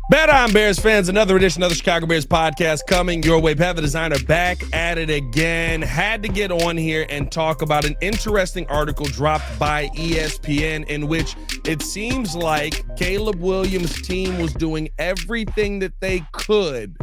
Bet on Bears fans, another edition of the Chicago Bears podcast coming your way. Pat the Designer back at it again. Had to get on here and talk about an interesting article dropped by ESPN in which it seems like Caleb Williams' team was doing everything that they could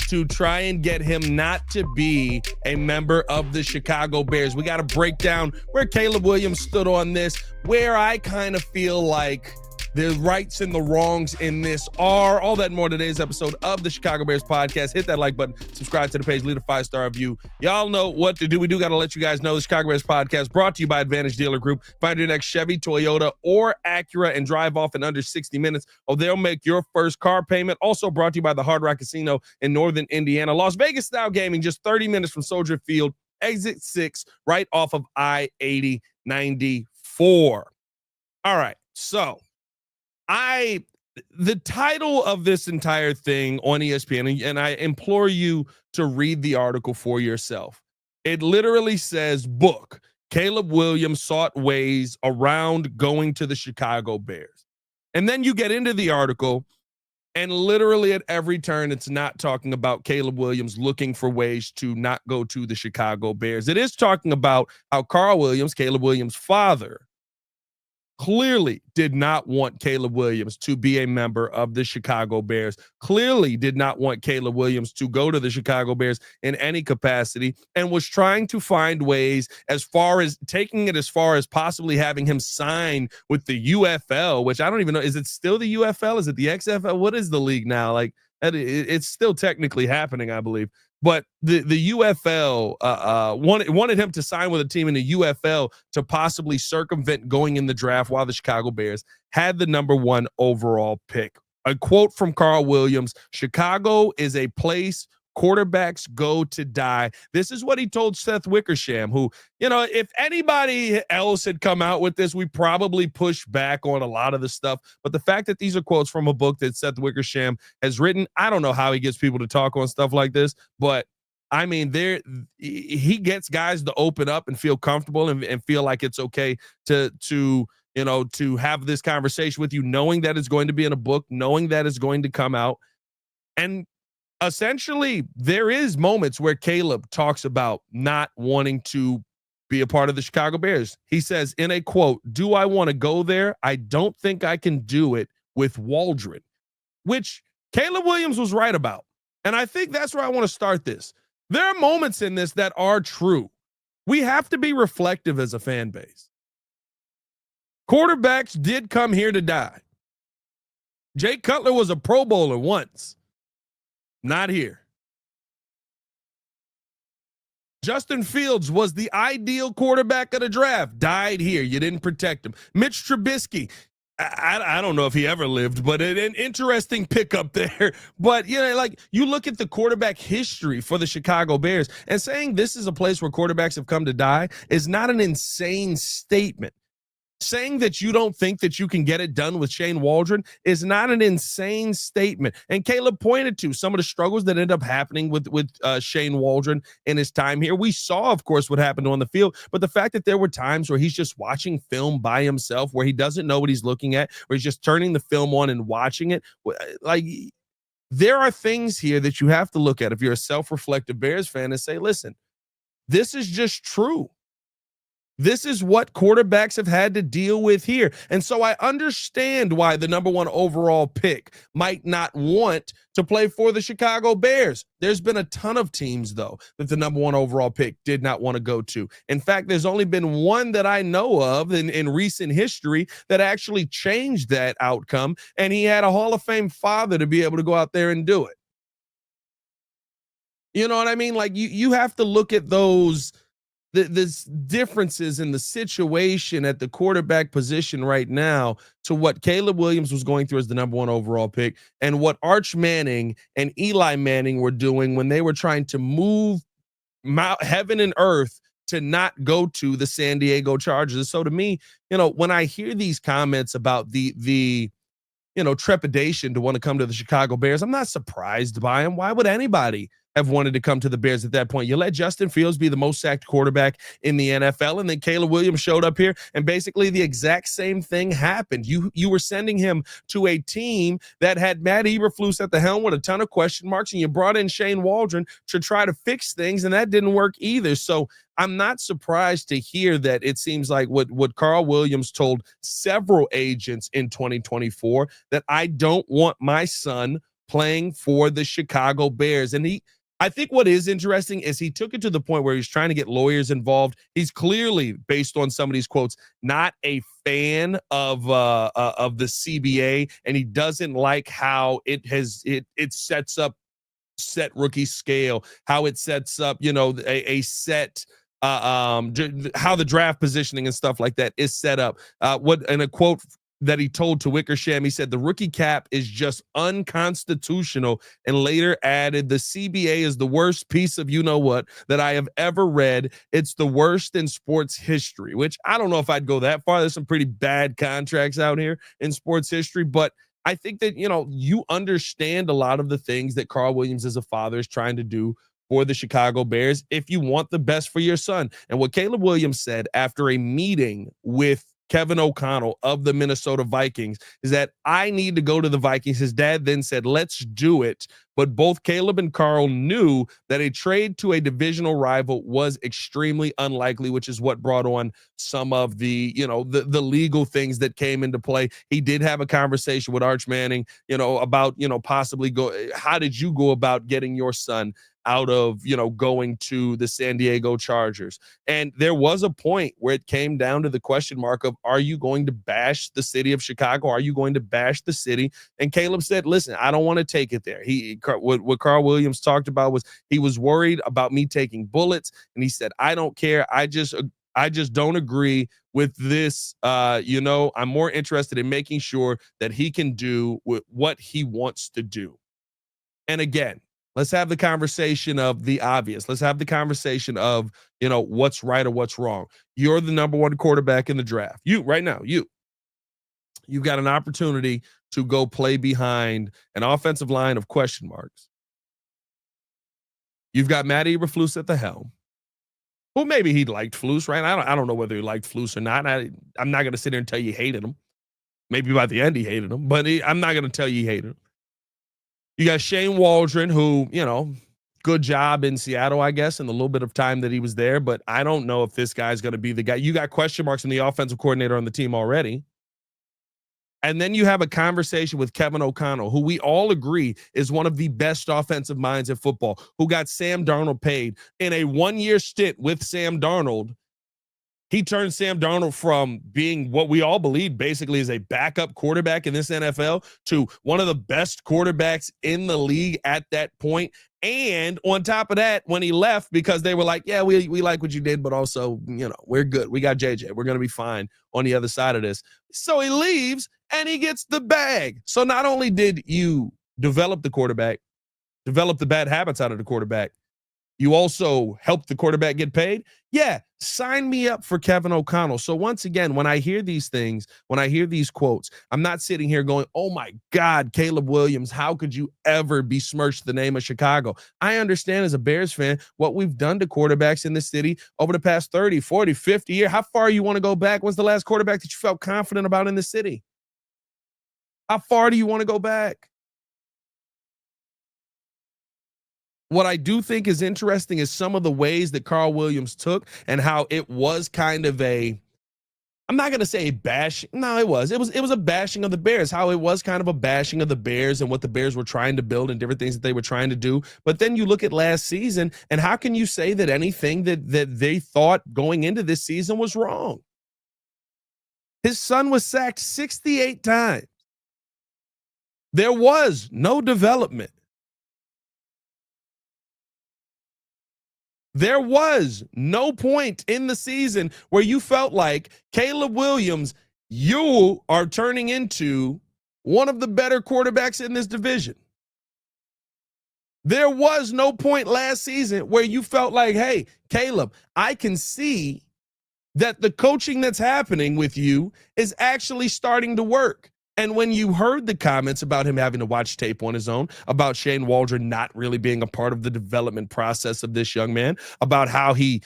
to try and get him not to be a member of the Chicago Bears. We got to break down where Caleb Williams stood on this, where I kind of feel like the rights and the wrongs in this are. All that and more today's episode of the Chicago Bears podcast. Hit that like button, subscribe to the page, leave a 5-star review. Y'all know what to do. We do got to let you guys know the Chicago Bears podcast brought to you by Advantage Dealer Group. Find your next Chevy, Toyota, or Acura and drive off in under 60 minutes, or they'll make your first car payment. Also brought to you by the Hard Rock Casino in Northern Indiana. Las Vegas style gaming, just 30 minutes from Soldier Field, exit 6, right off of I-80 94. All right, so the title of this entire thing on ESPN, and I implore you to read the article for yourself. It literally says, book, Caleb Williams sought ways around going to the Chicago Bears. And then you get into the article, and literally at every turn, it's not talking about Caleb Williams looking for ways to not go to the Chicago Bears. It is talking about how Carl Williams, Caleb Williams' father, clearly did not want Caleb Williams to be a member of the Chicago Bears, clearly did not want Caleb Williams to go to the Chicago Bears in any capacity, and was trying to find ways as far as taking it as far as possibly having him sign with the UFL, which I don't even know. Is it still the UFL? Is it the XFL? What is the league now? Like, it's still technically happening, I believe. But the UFL wanted him to sign with a team in the UFL to possibly circumvent going in the draft while the Chicago Bears had the number 1 overall pick. A quote from Carl Williams: "Chicago is a place quarterbacks go to die." This is what he told Seth Wickersham, who, you know, if anybody else had come out with this, we probably push back on a lot of the stuff. But the fact that these are quotes from a book that Seth Wickersham has written, I don't know how he gets people to talk on stuff like this, but I mean, he gets guys to open up and feel comfortable and feel like it's okay to have this conversation with you, knowing that it's going to be in a book, knowing that it's going to come out. And essentially, there is moments where Caleb talks about not wanting to be a part of the Chicago Bears. He says in a quote, "Do I want to go there? I don't think I can do it with Waldron," which Caleb Williams was right about. And I think that's where I want to start this. There are moments in this that are true. We have to be reflective as a fan base. Quarterbacks did come here to die. Jake Cutler was a Pro Bowler once. Not here. Justin Fields was the ideal quarterback of the draft. Died here. You didn't protect him. Mitch Trubisky, I don't know if he ever lived, but an interesting pickup there. But, you know, like, you look at the quarterback history for the Chicago Bears, and saying this is a place where quarterbacks have come to die is not an insane statement. Saying that you don't think that you can get it done with Shane Waldron is not an insane statement. And Caleb pointed to some of the struggles that ended up happening with Shane Waldron in his time here. We saw, of course, what happened on the field, but the fact that there were times where he's just watching film by himself, where he doesn't know what he's looking at, where he's just turning the film on and watching it, like, there are things here that you have to look at if you're a self-reflective Bears fan and say, listen, this is just true. This is what quarterbacks have had to deal with here. And so I understand why the number 1 overall pick might not want to play for the Chicago Bears. There's been a ton of teams, though, that the number 1 overall pick did not want to go to. In fact, there's only been one that I know of in recent history that actually changed that outcome, and he had a Hall of Fame father to be able to go out there and do it. You know what I mean? Like, you have to look at those the differences in the situation at the quarterback position right now to what Caleb Williams was going through as the number 1 overall pick, and what Arch Manning and Eli Manning were doing when they were trying to move heaven and earth to not go to the San Diego Chargers. So to me, you know, when I hear these comments about the trepidation to want to come to the Chicago Bears, I'm not surprised by them. Why would anybody have wanted to come to the Bears at that point. You let Justin Fields be the most sacked quarterback in the NFL, and then Caleb Williams showed up here, and basically the exact same thing happened. You were sending him to a team that had Matt Eberflus at the helm with a ton of question marks, and you brought in Shane Waldron to try to fix things, and that didn't work either. So I'm not surprised to hear that it seems like what Carl Williams told several agents in 2024, that I don't want my son playing for the Chicago Bears. And I think what is interesting is he took it to the point where he's trying to get lawyers involved. He's clearly, based on some of these quotes, not a fan of the CBA, and he doesn't like how it sets up set rookie scale, how it sets up, a set how the draft positioning and stuff like that is set up. In a quote that he told to Wickersham, he said the rookie cap is just unconstitutional, and later added the CBA is the worst piece of what that I have ever read. It's the worst in sports history, which I don't know if I'd go that far. There's some pretty bad contracts out here in sports history, but I think that, you understand a lot of the things that Carl Williams as a father is trying to do for the Chicago Bears if you want the best for your son. And what Caleb Williams said after a meeting with Kevin O'Connell of the Minnesota Vikings is that I need to go to the Vikings. His dad then said, let's do it. But both Caleb and Carl knew that a trade to a divisional rival was extremely unlikely, which is what brought on some of the, the legal things that came into play. He did have a conversation with Arch Manning, about, possibly how did you go about getting your son out of, going to the San Diego Chargers? And there was a point where it came down to the question mark of, are you going to bash the city of Chicago? Are you going to bash the city? And Caleb said, listen, I don't want to take it there. What Carl Williams talked about was he was worried about me taking bullets. And he said, I don't care. I just don't agree with this. I'm more interested in making sure that he can do what he wants to do. And again, let's have the conversation of the obvious. Let's have the conversation of, what's right or what's wrong. You're the number one quarterback in the draft. You've got an opportunity to go play behind an offensive line of question marks. You've got Matt Eberflus at the helm. Well, maybe he liked Flus, right? I don't know whether he liked Flus or not. I'm not going to sit here and tell you he hated him. Maybe by the end he hated him, but I'm not going to tell you he hated him. You got Shane Waldron, who, good job in Seattle, I guess, in the little bit of time that he was there, but I don't know if this guy's going to be the guy. You got question marks in the offensive coordinator on the team already. And then you have a conversation with Kevin O'Connell, who we all agree is one of the best offensive minds in football, who got Sam Darnold paid. In a one-year stint with Sam Darnold, he turned Sam Darnold from being what we all believe basically is a backup quarterback in this NFL to one of the best quarterbacks in the league at that point. And on top of that, when he left, because they were like, yeah, we like what you did, but also, we're good. We got JJ. We're going to be fine on the other side of this. So he leaves and he gets the bag. So not only did you develop the quarterback, develop the bad habits out of the quarterback, you also help the quarterback get paid. Yeah, sign me up for Kevin O'Connell. So once again, when I hear these things, when I hear these quotes, I'm not sitting here going, oh my God, Caleb Williams, how could you ever besmirch the name of Chicago? I understand as a Bears fan what we've done to quarterbacks in the city over the past 30, 40, 50 years. How far you want to go back? When's the last quarterback that you felt confident about in the city? How far do you want to go back? What I do think is interesting is some of the ways that Carl Williams took and how it was kind of I'm not going to say a bash. No, it was a bashing of the Bears, how it was kind of a bashing of the Bears and what the Bears were trying to build and different things that they were trying to do. But then you look at last season, and how can you say that anything that they thought going into this season was wrong? His son was sacked 68 times. There was no development. There was no point in the season where you felt like, Caleb Williams, you are turning into one of the better quarterbacks in this division. There was no point last season where you felt like, hey, Caleb, I can see that the coaching that's happening with you is actually starting to work. And when you heard the comments about him having to watch tape on his own, about Shane Waldron not really being a part of the development process of this young man, about how he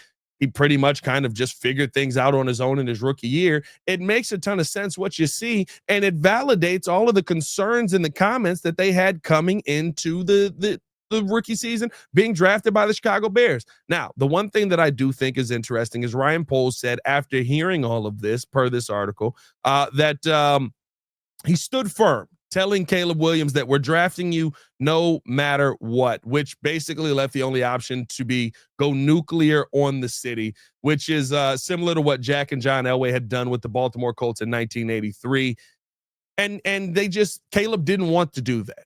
pretty much kind of just figured things out on his own in his rookie year, it makes a ton of sense what you see, and it validates all of the concerns in the comments that they had coming into the rookie season, being drafted by the Chicago Bears. Now, the one thing that I do think is interesting is Ryan Poles said after hearing all of this, per this article, that he stood firm, telling Caleb Williams that we're drafting you no matter what, which basically left the only option to be go nuclear on the city, which is similar to what Jack and John Elway had done with the Baltimore Colts in 1983. And Caleb didn't want to do that.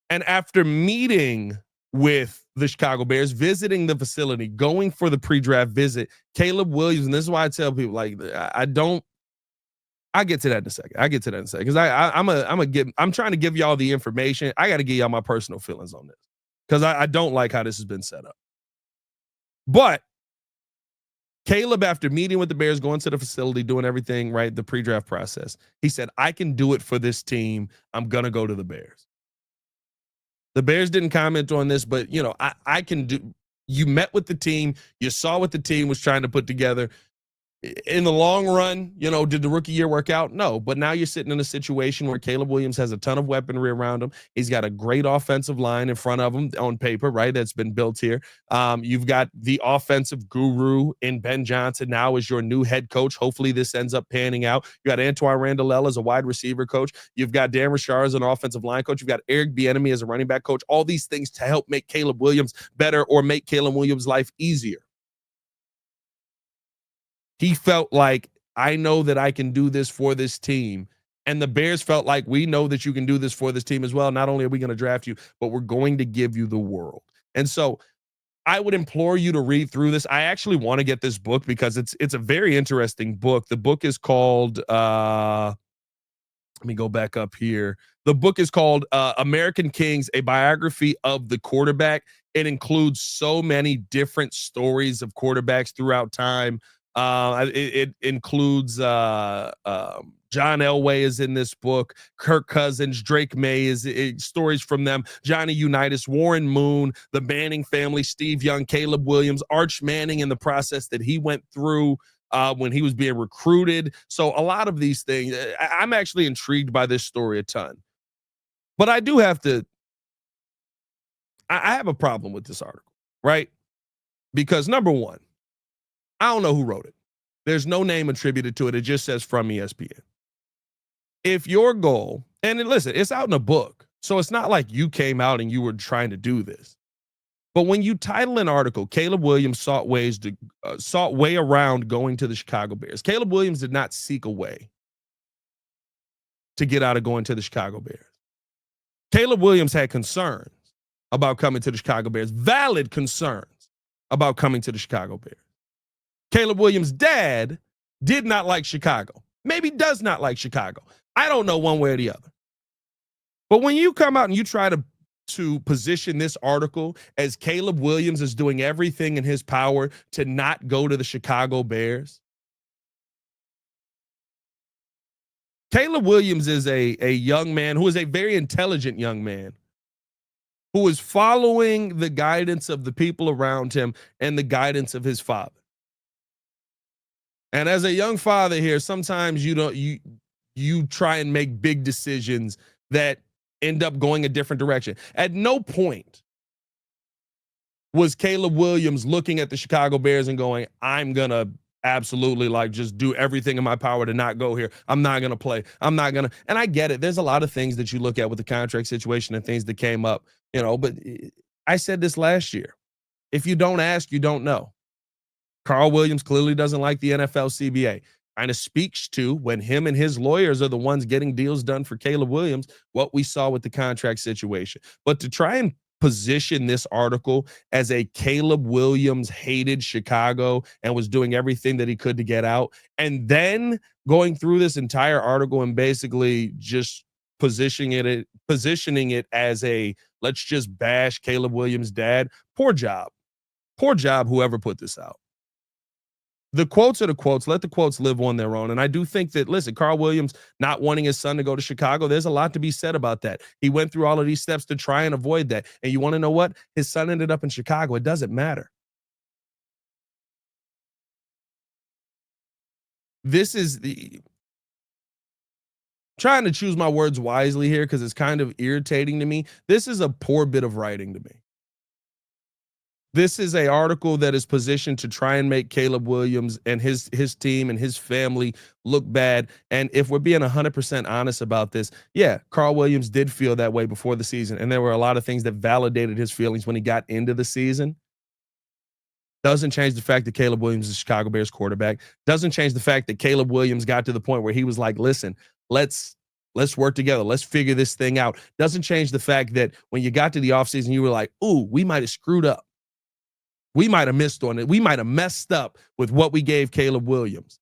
And after meeting with the Chicago Bears, visiting the facility, going for the pre-draft visit, Caleb Williams, and this is why I tell people, like, I get to that in a second. Because I'm trying to give y'all the information. I got to give y'all my personal feelings on this. Because I don't like how this has been set up. But Caleb, after meeting with the Bears, going to the facility, doing everything right, the pre-draft process, he said, I can do it for this team. I'm gonna go to the Bears. The Bears didn't comment on this, but I can do. You met with the team, you saw what the team was trying to put together. In the long run, did the rookie year work out? No, but now you're sitting in a situation where Caleb Williams has a ton of weaponry around him. He's got a great offensive line in front of him on paper, right? That's been built here. You've got the offensive guru in Ben Johnson now as your new head coach. Hopefully this ends up panning out. You got Antoine Randall as a wide receiver coach. You've got Dan Richard as an offensive line coach. You've got Eric Bieniemy as a running back coach. All these things to help make Caleb Williams better or make Caleb Williams' life easier. He felt like, I know that I can do this for this team. And the Bears felt like, we know that you can do this for this team as well. Not only are we going to draft you, but we're going to give you the world. And so I would implore you to read through this. I actually want to get this book because it's a very interesting book. The book is called, let me go back up here. The book is called American Kings, a biography of the quarterback. It includes so many different stories of quarterbacks throughout time. It includes John Elway is in this book, Kirk Cousins, Drake May is stories from them, Johnny Unitas, Warren Moon, the Manning family, Steve Young, Caleb Williams, Arch Manning in the process that he went through when he was being recruited. So a lot of these things, I'm actually intrigued by this story a ton. But I do have to, I have a problem with this article, right? Because number one, I don't know who wrote it. There's no name attributed to it. It just says from ESPN. If your goal, and listen, it's out in a book, so it's not like you came out and you were trying to do this. But when you title an article, Caleb Williams sought way around going to the Chicago Bears. Caleb Williams did not seek a way to get out of going to the Chicago Bears. Caleb Williams had concerns about coming to the Chicago Bears, valid concerns about coming to the Chicago Bears. Caleb Williams' dad did not like Chicago. Maybe does not like Chicago. I don't know one way or the other. But when you come out and you try to position this article as Caleb Williams is doing everything in his power to not go to the Chicago Bears, Caleb Williams is a young man who is a very intelligent young man who is following the guidance of the people around him and the guidance of his father. And as a young father here, sometimes you try and make big decisions that end up going a different direction. At no point was Caleb Williams looking at the Chicago Bears and going, I'm going to absolutely just do everything in my power to not go here. I'm not going to play. I'm not going to. And I get it. There's a lot of things that you look at with the contract situation and things that came up, but I said this last year. If you don't ask, you don't know. Carl Williams clearly doesn't like the NFL CBA. Kind of speaks to when him and his lawyers are the ones getting deals done for Caleb Williams, what we saw with the contract situation. But to try and position this article as a Caleb Williams hated Chicago and was doing everything that he could to get out, and then going through this entire article and basically just positioning it as a let's just bash Caleb Williams' dad. Poor job, whoever put this out. The quotes are the quotes. Let the quotes live on their own. And I do think that, listen, Carl Williams not wanting his son to go to Chicago, there's a lot to be said about that. He went through all of these steps to try and avoid that. And you want to know what? His son ended up in Chicago. It doesn't matter. This is the trying to choose my words wisely here because it's kind of irritating to me. This is a poor bit of writing to me. This is a article that is positioned to try and make Caleb Williams and his team and his family look bad. And if we're being 100% honest about this, yeah, Carl Williams did feel that way before the season. And there were a lot of things that validated his feelings when he got into the season. Doesn't change the fact that Caleb Williams is Chicago Bears quarterback. Doesn't change the fact that Caleb Williams got to the point where he was like, listen, let's work together. Let's figure this thing out. Doesn't change the fact that when you got to the offseason, you were like, ooh, we might have screwed up. We might have missed on it. We might have messed up with what we gave Caleb Williams.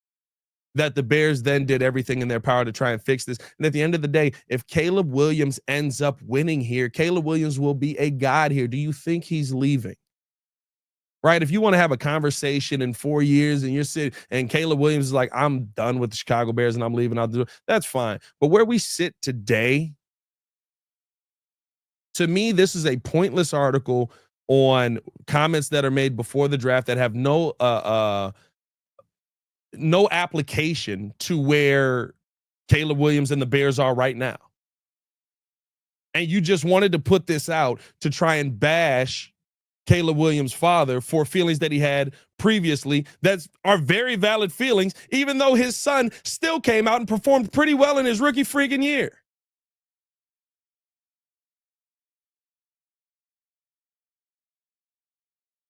That the Bears then did everything in their power to try and fix this. And at the end of the day, if Caleb Williams ends up winning here, Caleb Williams will be a god here. Do you think he's leaving? Right? If you want to have a conversation in 4 years and you're sitting and Caleb Williams is like, I'm done with the Chicago Bears and I'm leaving, I'll do it. That's fine. But where we sit today, to me, this is a pointless article on comments that are made before the draft that have no application to where Caleb Williams and the Bears are right now. And you just wanted to put this out to try and bash Caleb Williams' father for feelings that he had previously that are very valid feelings, even though his son still came out and performed pretty well in his rookie freaking year.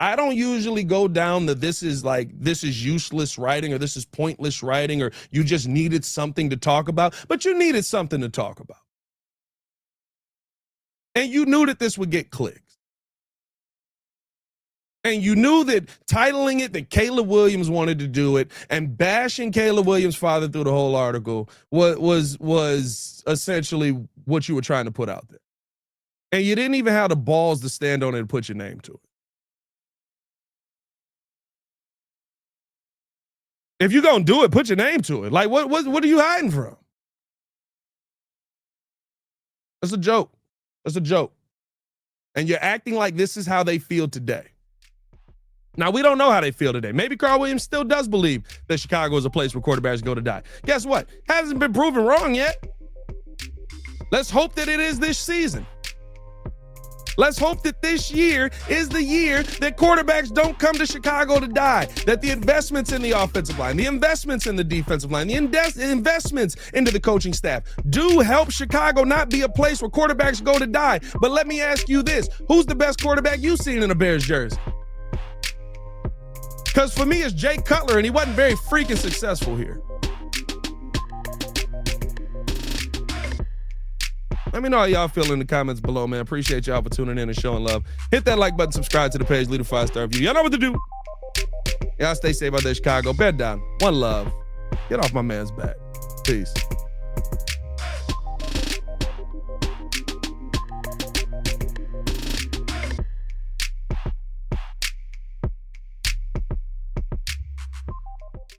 I don't usually go down that this is useless writing or this is pointless writing or you just needed something to talk about, but you needed something to talk about. And you knew that this would get clicks. And you knew that titling it that Caleb Williams wanted to do it and bashing Caleb Williams' father through the whole article was essentially what you were trying to put out there. And you didn't even have the balls to stand on it and put your name to it. If you're going to do it, put your name to it. Like, what are you hiding from? That's a joke. That's a joke. And you're acting like this is how they feel today. Now, we don't know how they feel today. Maybe Carl Williams still does believe that Chicago is a place where quarterbacks go to die. Guess what? Hasn't been proven wrong yet. Let's hope that it is this season. Let's hope that this year is the year that quarterbacks don't come to Chicago to die, that the investments in the offensive line, the investments in the defensive line, the investments into the coaching staff do help Chicago not be a place where quarterbacks go to die. But let me ask you this. Who's the best quarterback you've seen in a Bears jersey? Because for me, it's Jay Cutler, and he wasn't very freaking successful here. Let me know how y'all feel in the comments below, man. Appreciate y'all for tuning in and showing love. Hit that like button, subscribe to the page, leave a 5-star review. Y'all know what to do. Y'all stay safe out there, Chicago. Bed down. One love. Get off my man's back. Peace.